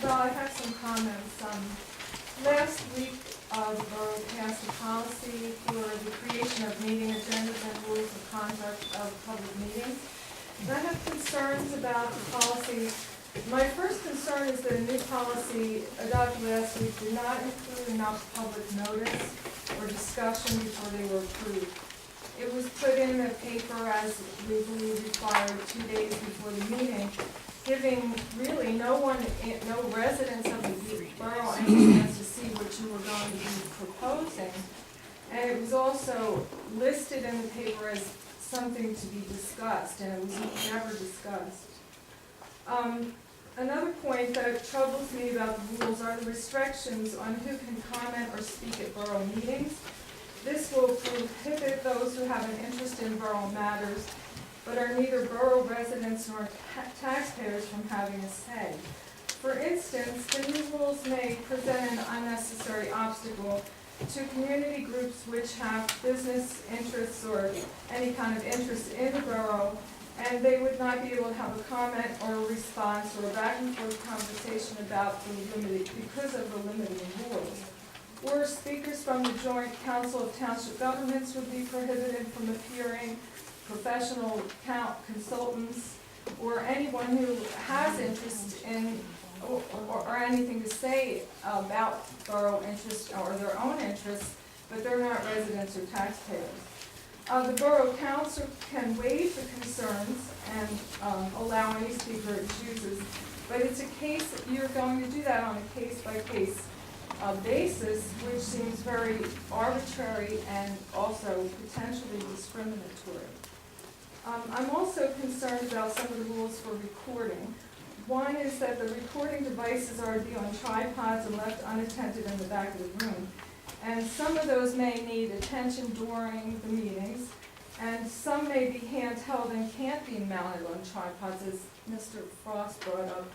So I have some comments. Last week, the borough passed a policy for the creation of meeting agendas and rules of conduct of public meetings. And I have concerns about the policy. My first concern is that a new policy adopted last week did not include enough public notice or discussion before they were approved. It was put in the paper as we believe required 2 days before the meeting, giving really no residents of the borough any chance to see what you were going to be proposing. And it was also listed in the paper as something to be discussed, and it was never discussed. Another point that troubles me about the rules are the restrictions on who can comment or speak at borough meetings. This will prohibit those who have an interest in borough matters, but are neither borough residents nor taxpayers from having a say. For instance, the new rules may present an unnecessary obstacle to community groups which have business interests or any kind of interest in the borough, and they would not be able to have a comment or a response or a back and forth conversation about the limited, because of the limiting rules. Or speakers from the Joint Council of Township Governments would be prohibited from appearing, professional consultants, or anyone who has interest in or anything to say about borough interests or their own interests, but they're not residents or taxpayers. The Borough Council can waive the concerns and allow any speaker it chooses, but it's a case, you're going to do that on a case-by-case basis, which seems very arbitrary and also potentially discriminatory. I'm also concerned about some of the rules for recording. One is that the recording devices are to be on tripods and left unattended in the back of the room. And some of those may need attention during the meetings, and some may be handheld and can't be mounted on tripods, as Mr. Frost brought up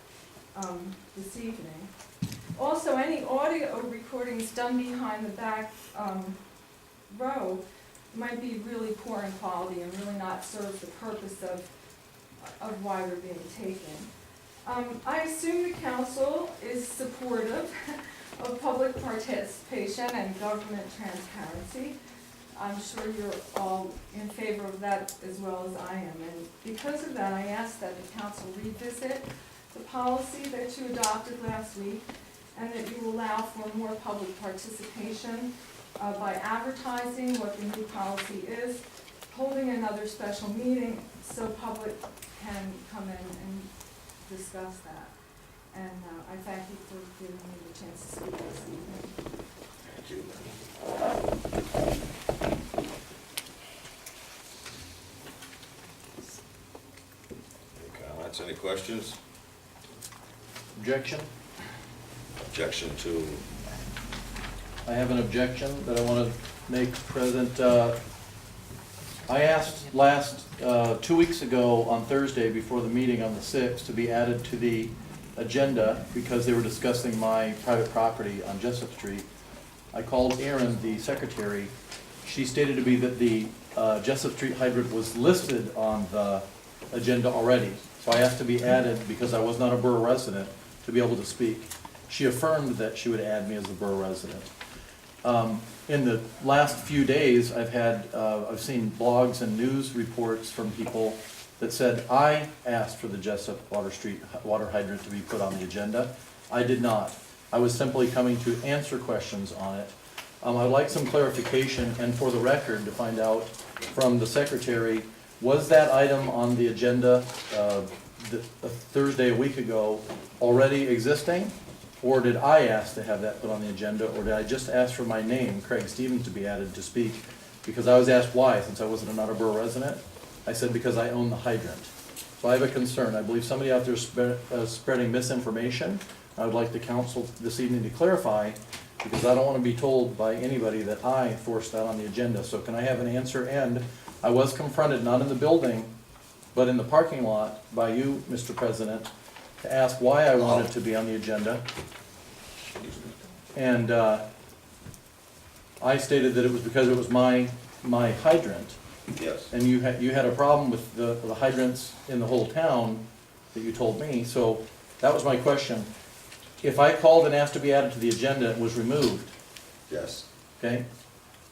this evening. Also, any audio recordings done behind the back row might be really poor in quality and really not serve the purpose of why they're being taken. I assume the council is supportive of public participation and government transparency. I'm sure you're all in favor of that as well as I am. And because of that, I ask that the council revisit the policy that you adopted last week, and that you allow for more public participation by advertising what the new policy is, holding another special meeting so public can come in and discuss that. And I thank you for giving me the chance to speak this evening. Thank you. Any comments, any questions? Objection? Objection to, I have an objection that I want to make present. I asked 2 weeks ago on Thursday before the meeting on the 6th to be added to the agenda because they were discussing my private property on Jessup Street. I called Erin, the secretary. She stated to me that the Jessup Street hydrant was listed on the agenda already. So I asked to be added because I was not a borough resident to be able to speak. She affirmed that she would add me as a borough resident. In the last few days, I've seen blogs and news reports from people that said I asked for the Jessup water hydrant to be put on the agenda. I did not. I was simply coming to answer questions on it. I'd like some clarification and for the record to find out from the secretary, was that item on the agenda Thursday a week ago already existing? Or did I ask to have that put on the agenda, or did I just ask for my name, Craig Stevens, to be added to speak? Because I was asked why, since I wasn't a borough resident. I said because I own the hydrant. So I have a concern. I believe somebody out there is spreading misinformation. I would like the council this evening to clarify, because I don't want to be told by anybody that I forced that on the agenda. So can I have an answer? And I was confronted, not in the building, but in the parking lot by you, Mr. President, to ask why I wanted to be on the agenda. And I stated that it was because it was my hydrant. yes. And you had a problem with the hydrants in the whole town that you told me. So that was my question. if I called and asked to be added to the agenda and was removed, Yes. okay?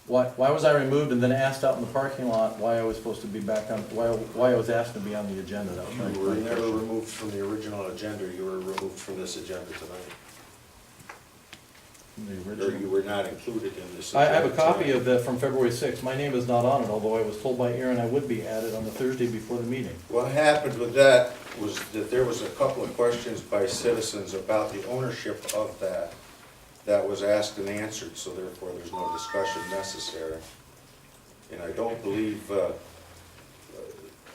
Why was I removed and then asked out in the parking lot why I was supposed to be back on, why I was asked to be on the agenda? That was my You were question. never removed from the original agenda, you were removed from this agenda tonight. The Or original- you were not included in this. I have a agenda copy tonight. of that from February 6th. My name is not on it, although I was told by Aaron I would be added on the Thursday before the meeting. What happened with that was that there was a couple of questions by citizens about the ownership of that was asked and answered, so therefore there's no discussion necessary. And I don't believe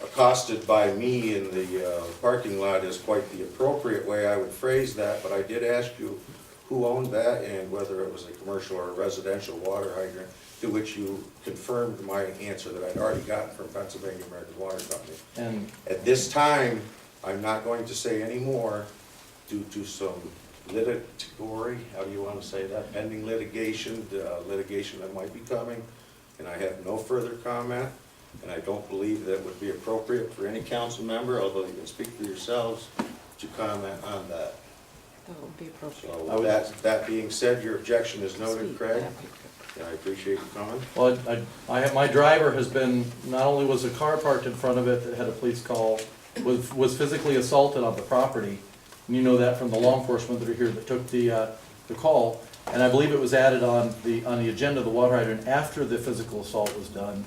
accosted by me in the parking lot is quite the appropriate way I would phrase that, but I did ask you who owned that and whether it was a commercial or a residential water hydrant, to which you confirmed my answer that I'd already gotten from Pennsylvania American Water Company. And At this time, I'm not going to say any more due to some litigatory, how do you want to say that, pending litigation, litigation that might be coming, and I have no further comment, and I don't believe that would be appropriate for any council member, although you can speak for yourselves, to comment on that. That would be appropriate. So I with would- that being said, your objection is noted, Sweet, Craig, that'd be good. and I appreciate you coming. Well, I have, my driver has been, not only was a car parked in front of it that had a police call, was physically assaulted on the property. And you know that from the law enforcement that are here that took the call. And I believe it was added on the agenda, the water hydrant, after the physical assault was done.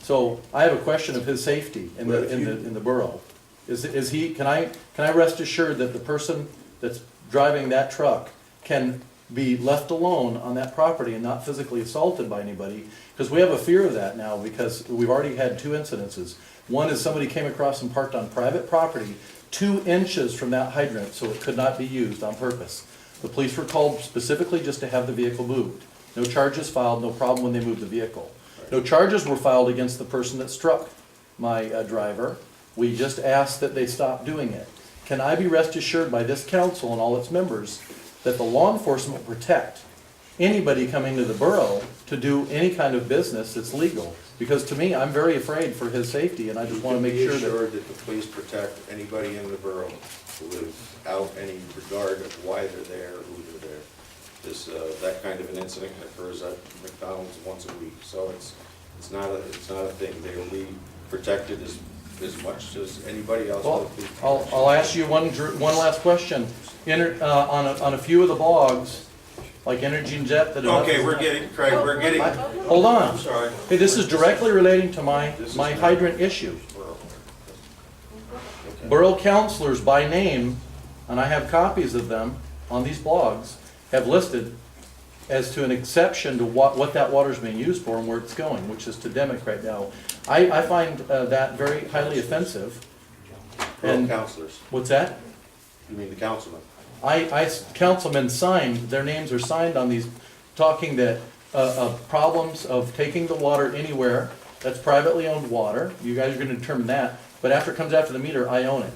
So I have a question of his safety in But if the borough. Is he, can I rest assured that the person that's driving that truck can be left alone on that property and not physically assaulted by anybody? Because we have a fear of that now, because we've already had 2 incidences. One is somebody came across and parked on private property 2 inches from that hydrant, so it could not be used on purpose. The police were called specifically just to have the vehicle moved. No charges filed, no problem when they moved the vehicle. No charges were filed against the person that struck my driver. We just asked that they stop doing it. Can I be rest assured by this council and all its members that the law enforcement will protect anybody coming to the borough to do any kind of business that's legal? Because to me, I'm very afraid for his safety, and I just want to make sure Be that... assured that the police protect anybody in the borough without any regard of why they're there or who they're there. This, that kind of an incident occurs at McDonald's once a week, so it's not a thing. They'll be protected as much as anybody else. Well, will be. I'll ask you one last question. On a few of the blogs, like Energy and Jet that... Okay, Craig, we're getting. Hold on. I'm sorry. Hey, this is directly relating to my hydrant issue. Okay. Borough councilors by name, and I have copies of them on these blogs, have listed as to an exception to what that water is being used for and where it's going, which is to Demick right now. I find that very highly offensive. Borough And councilors, what's that? you mean the councilman? Councilmen signed, their names are signed on these, talking that, of problems of taking the water anywhere, that's privately owned water, you guys are gonna determine that, but after it comes after the meter, I own it.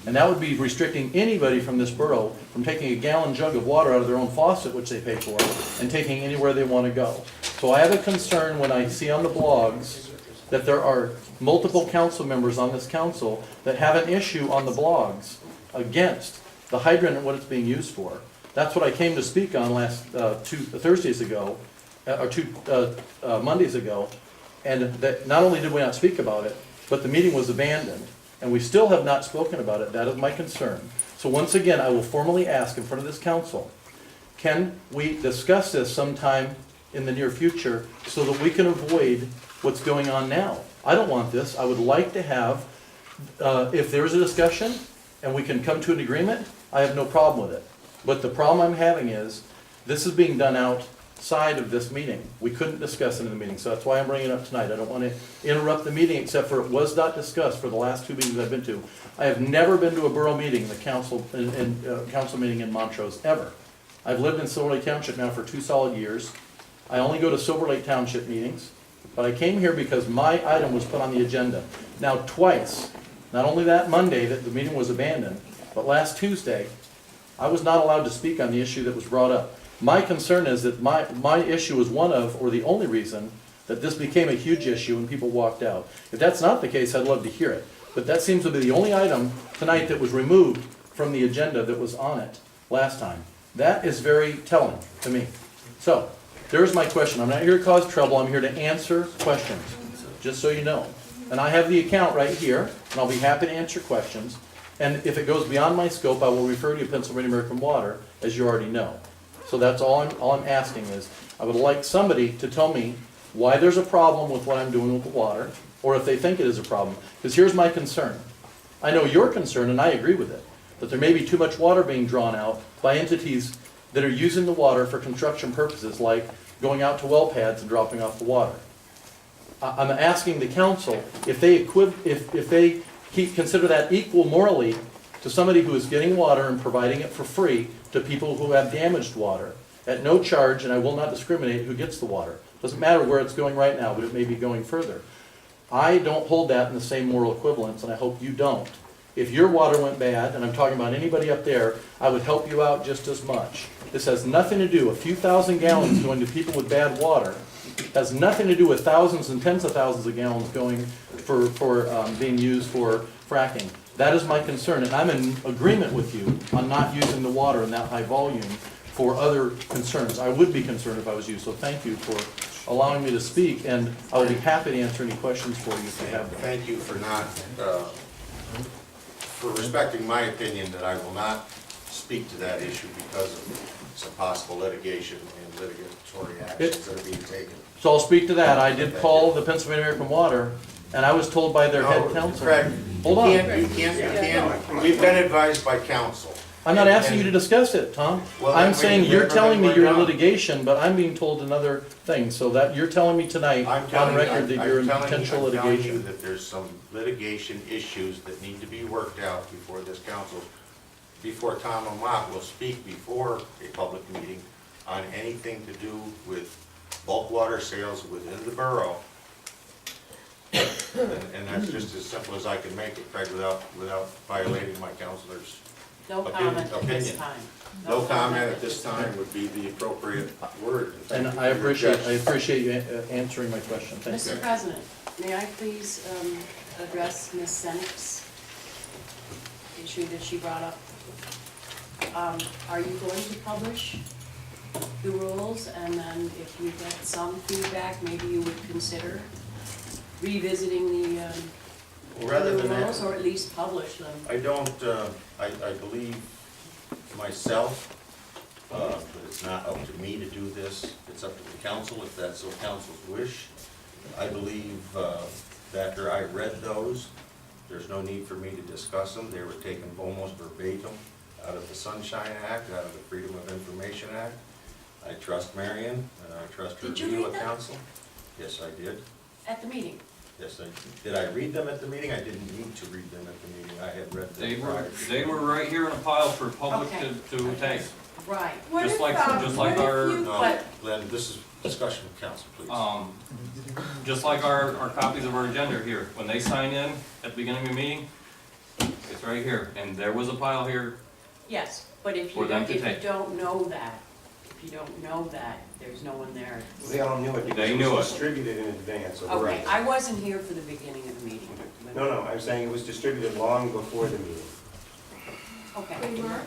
And that would be restricting anybody from this borough from taking a gallon jug of water out of their own faucet, which they pay for, and taking anywhere they wanna go. So I have a concern when I see on the blogs that there are multiple council members on this council that have an issue on the blogs against the hydrant and what it's being used for. That's what I came to speak on last, 2 Thursdays ago, or 2 Mondays ago. And that not only did we not speak about it, but the meeting was abandoned. And we still have not spoken about it. That is my concern. So once again, I will formally ask in front of this council, can we discuss this sometime in the near future so that we can avoid what's going on now? I don't want this. I would like to have, if there's a discussion and we can come to an agreement, I have no problem with it. But the problem I'm having is, this is being done outside of this meeting. We couldn't discuss it in the meeting, so that's why I'm bringing it up tonight. I don't want to interrupt the meeting, except for it was not discussed for the last 2 meetings I've been to. I have never been to a borough meeting, the council meeting in Montrose, ever. I've lived in Silver Lake Township now for 2 solid years. I only go to Silver Lake Township meetings, but I came here because my item was put on the agenda. Now twice, not only that Monday that the meeting was abandoned, but last Tuesday, I was not allowed to speak on the issue that was brought up. My concern is that my issue is one of, or the only reason, that this became a huge issue and people walked out. If that's not the case, I'd love to hear it. But that seems to be the only item tonight that was removed from the agenda that was on it last time. That is very telling to me. So, there's my question. I'm not here to cause trouble, I'm here to answer questions, just so you know. And I have the account right here, and I'll be happy to answer questions. And if it goes beyond my scope, I will refer to you Pennsylvania American Water, as you already know. So that's all I'm asking is, I would like somebody to tell me why there's a problem with what I'm doing with the water, or if they think it is a problem. Because here's my concern. I know your concern, and I agree with it, that there may be too much water being drawn out by entities that are using the water for construction purposes, like going out to well pads and dropping off the water. I'm asking the council if they consider that equal morally to somebody who is getting water and providing it for free to people who have damaged water at no charge, and I will not discriminate who gets the water. Doesn't matter where it's going right now, but it may be going further. I don't hold that in the same moral equivalence, and I hope you don't. If your water went bad, and I'm talking about anybody up there, I would help you out just as much. This has nothing to do, a few thousand gallons going to people with bad water, has nothing to do with thousands and tens of thousands of gallons going for being used for fracking. That is my concern, and I'm in agreement with you on not using the water in that high volume for other concerns. I would be concerned if I was you, so thank you for allowing me to speak, and I will be happy to answer any questions for you if you have them. Thank you for not, for respecting my opinion that I will not speak to that issue because of some possible litigation and litigatory actions that are being taken. So I'll speak to that. I did call the Pennsylvania American Water, and I was told by their head counsel. Craig, Hold on. you can't, we've been advised by counsel. I'm not asking you to discuss it, Tom. Well, I'm then saying we- you're telling me we're you're in not. litigation, but I'm being told another thing. So that you're telling me tonight I'm on telling record that you're in potential I'm telling you litigation. that there's some litigation issues that need to be worked out before this council, before Tom Amat will speak before a public meeting on anything to do with bulk water sales within the borough. And that's just as simple as I can make it, Craig, without violating my counselor's No comment at this opinion. time. No comment at this time would be the appropriate word. And Thank you I for your objection. appreciate you answering my question. Thank you. Mr. President, may I please address Ms. Seneck's issue that she brought up? Are you going to publish the rules, and then if you get some feedback, maybe you would consider revisiting the Rather than rules, that, or at least publish them? I don't, I believe myself, but it's not up to me to do this. It's up to the council, if that's what council's wish. I believe that after I read those, there's no need for me to discuss them. They were taken almost verbatim out of the Sunshine Act, out of the Freedom of Information Act. I trust Marion, and I trust her Did you view read of them? council. Yes, I did. At the meeting? Yes, did I read them at the meeting? I didn't need to read them at the meeting. I had read them prior. They were right here in a pile for public Okay. to take. Right. What Just if, like what if our- you- No, But- Glenn, this is discussion with council, please. Just like our copies of our agenda here, when they sign in at the beginning of the meeting, it's right here, and there was a pile here. Yes, but if For you them don't, to if you take. don't know that, there's no one there. They all knew it because They it knew was it. distributed in advance of the Okay, right. I wasn't here for the beginning of the meeting. No, I'm saying it was distributed long before the meeting. Okay. They were?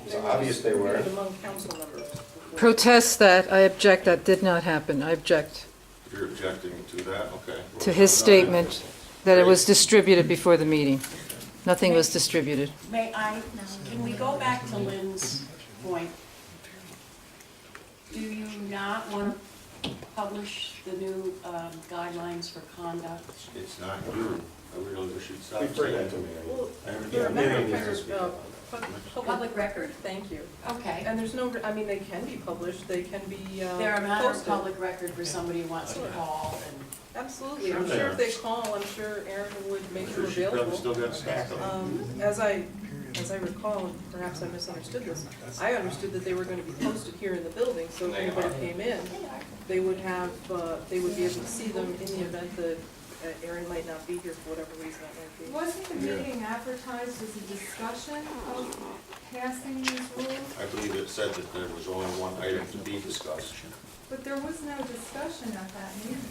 It's obvious they were. Among council members. Protest that, I object, that did not happen, I object You're objecting to that, okay. to his statement that it was distributed before the meeting. Nothing was distributed. Can we go back to Lynn's point? Do you not want to publish the new guidelines for conduct? It's not you. I really wish you'd stop Refer saying that that. to me. I haven't They're a given matter any of reason. Public record. Thank you. Okay. And there's no, I mean, they can be published, they can be They're a matter of posted. public record for somebody who wants to call and. Absolutely, Sure I'm they sure are. if they call, I'm sure Aaron would make I'm them sure she probably available. still got a stack of them. As I recall, and perhaps I misunderstood this, I understood that they were gonna be posted here in the building, so if They anybody are. came in, they would have, they would be able to see them in the event that Aaron might not be here for whatever reason that might be. Wasn't the meeting advertised as a discussion of passing these rules? I believe it said that there was only one item to be discussed. But there was no discussion at that meeting.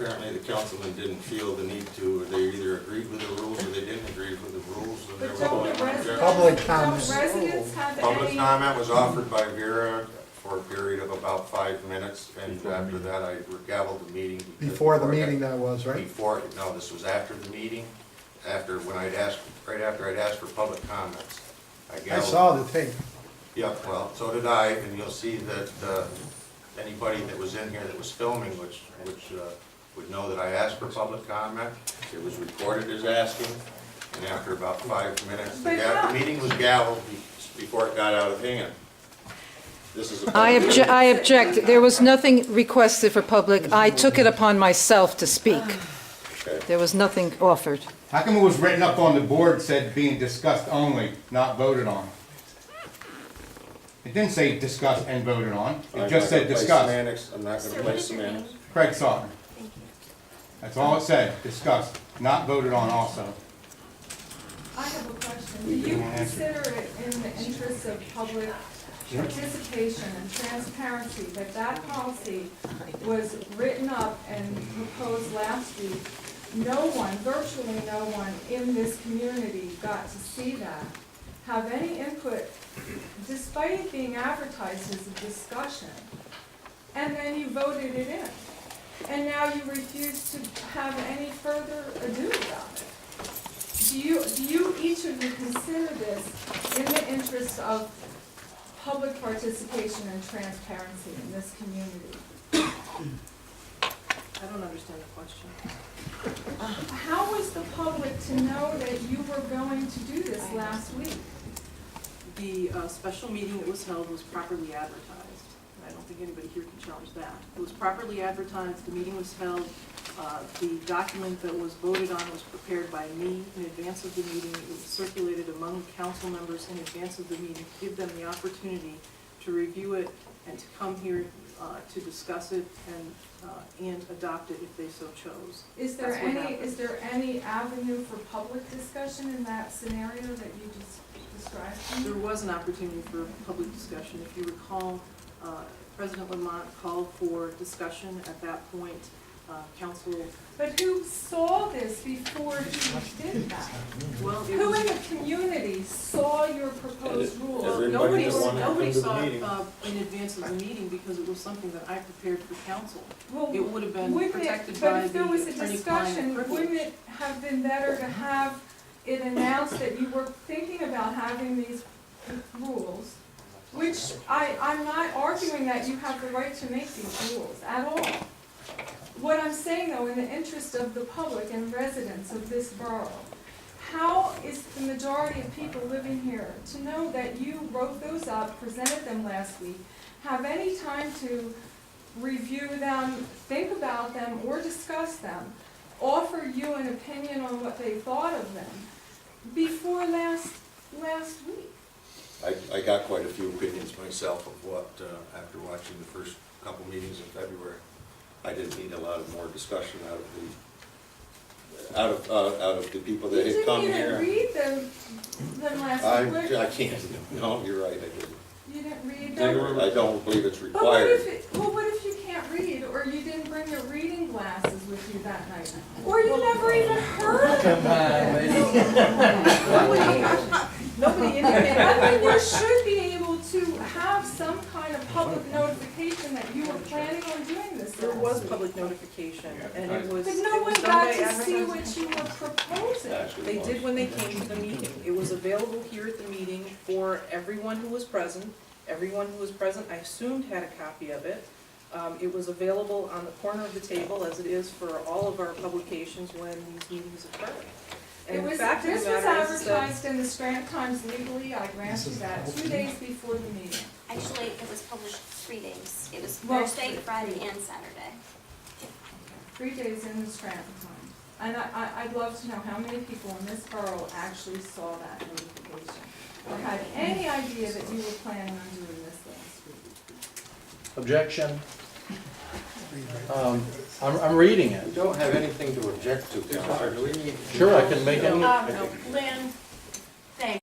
Apparently, the councilman didn't feel the need to, or they either agreed with the rules or they didn't agree with the rules. And there But was don't no the residents, Public don't comments. residents have Public any? comment was offered by Vera for a period of about 5 minutes, and after that, I gavelled the meeting. because Before the I got- meeting that was, right? Before, no, this was after the meeting, when I'd asked, right after I'd asked for public comments. I gavelled- saw the tape. Yep, well, so did I, and you'll see that anybody that was in here that was filming, which would know that I asked for public comment. It was recorded as asking, and after about 5 minutes, But how- the meeting was gavelled before it got out of hand. This is a. I object. There was nothing requested for public. I took it upon myself to speak. Okay. There was nothing offered. How come it was written up on the board, said being discussed only, not voted on? It didn't say discussed and voted on, I'm it just not said gonna play discussed. semantics. I'm not gonna play semantics. Craig Sawyer. That's all it said, discussed, not voted on also. I have a question. Do you consider it in the interest of public participation and transparency that that policy was written up and proposed last week? No one, virtually no one in this community got to see that, have any input, despite it being advertised as a discussion. And then you voted it in. And now you refuse to have any further ado about it. Do you, each of you consider this in the interest of public participation and transparency in this community? I don't understand the question. How was the public to know that you were going to do this last week? The special meeting that was held was properly advertised. I don't think anybody here can challenge that. It was properly advertised, the meeting was held, the document that was voted on was prepared by me in advance of the meeting. It was circulated among council members in advance of the meeting to give them the opportunity to review it and to come here to discuss it and adopt it if they so chose. Is there That's what any, happened. is there any avenue for public discussion in that scenario that you just described to There me? was an opportunity for public discussion. If you recall, President Lamont called for discussion at that point. Council, But who saw this before he did that? well, it Who was, in the community saw your proposed rules? Everybody nobody, that wanted to come nobody to the saw it meeting. in advance of the meeting because it was something that I prepared for council. Well, It would have been wouldn't it- protected but by if there was the a attorney-client discussion, wouldn't privilege. it have been better to have it announced that you were thinking about having these rules? Which I'm not arguing that you have the right to make these rules at all. What I'm saying though, in the interest of the public and residents of this borough, how is the majority of people living here to know that you wrote those up, presented them last week, have any time to review them, think about them, or discuss them, offer you an opinion on what they thought of them before last week? I got quite a few opinions myself of what, after watching the first couple meetings in February. I didn't need a lot of more discussion out of the people that had come You here. didn't even read them last week. I can't, no, you're right, I didn't. You didn't read They them? were- I don't believe it's But what required. what if you can't read, or you didn't bring your reading glasses with you that night? Or you never even heard of it? Nobody indicated I that I mean, you was. should be able to have some kind of public notification that you were planning on doing this. There last was week. public notification, and it was, But it no one was done got by to see advertising. what you were proposing. Actually, They it did was. when they came to the meeting. It was available here at the meeting for everyone who was present. Everyone who was present, I assumed, had a copy of it. It was available on the corner of the table, as it is for all of our publications when these meetings occur. And It the was, fact of this the was matter is that advertised in the Scranton Times legally, I grant you that, 2 days before the meeting. Actually, it was published 3 days. It was Well, Thursday, Friday, and Saturday. 3 days in the Scranton Times. And I'd love to know how many people in this borough actually saw that notification, or had any idea that you were planning on doing this last week. Objection. I'm reading We it. don't have anything to object to, Counselor. Do we need? Sure, I can make any, No, Lynn,